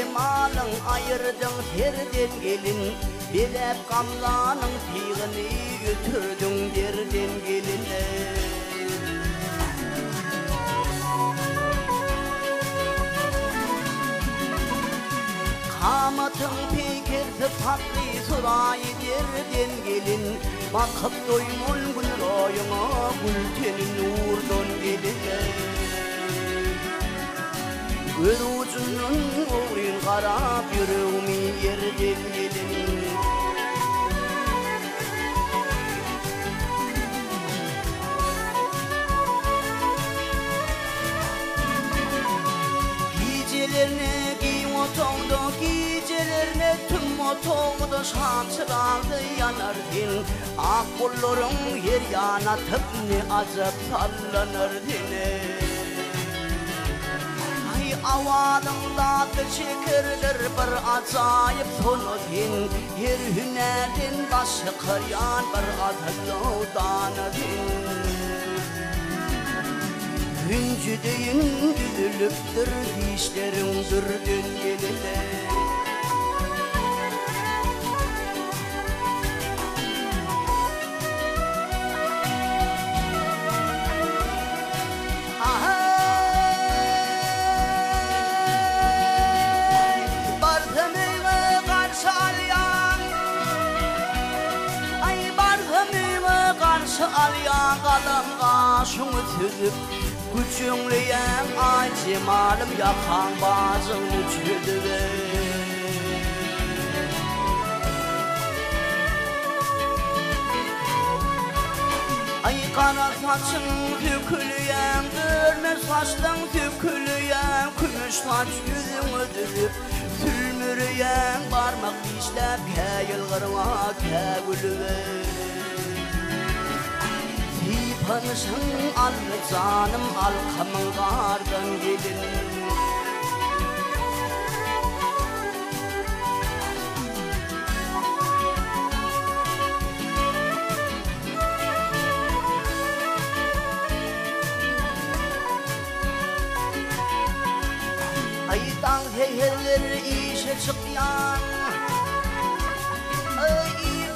cemalın ayırdın terden gelin, belep gamlanın tığını götürdün derden gelin. Kamatın pikirdi patlı surayı derden gelin, bakıp doymun gül oyuna gültenin nurdan gelin. Örucunun uğrin qarab yüreğimi yerden gelin. Gecelerine giyin otoğdu, gecelerine tüm otoğdu, şam çırağdı yanardın. Ak kollarım yer yanatıp ne acap sallanırdın. Avadında çekirdir bir acayip tonudin, her hünerin başı kıryan bir adıllıdanıdin. Hüncüdeyin üzülüptür dişlerin dürdün geline. Alyan kalımga şunu tüzüp, güçünleyen ay cemalım yakan bazını çödüve. Ay kara saçın dökülüyen, görme saçtan dökülüyen, kümüş saç yüzün ödülüp, sülmürüyen parmak dişler kayılgırma kagülüve. Panışın al canım al kamıngardan gelin. Aydan heyerler işe çıkyan,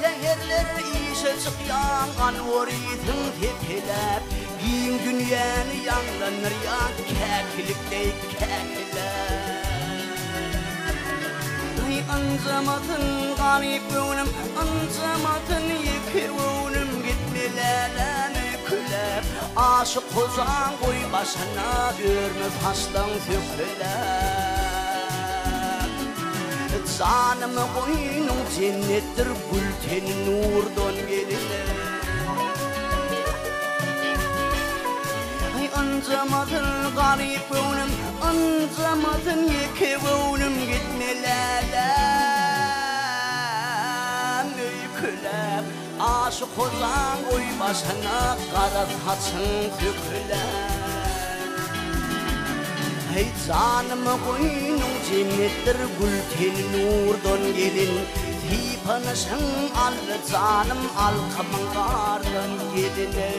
heyerler işe çıkyan, anvoritin tepeler, giyin dünyanı yanlanır ya, kekilikte kekiler. Ay ancamatın garip önüm, ancamatın yıkır önüm, gitmelerden küler. Aşık kozan koy başına, görmez hastan söküler. Canımı koynum cennettir, gültenin nurdan geline. Ay ancamadın garip önüm, ancamadın yeke önüm, gitmelerden öyküler. Aşık olan koy başına, kara saçın döküler. Hey canımı koynum cennettir, gültenin nurdan gelin. Tipanışın al canım al kamıngardan geline.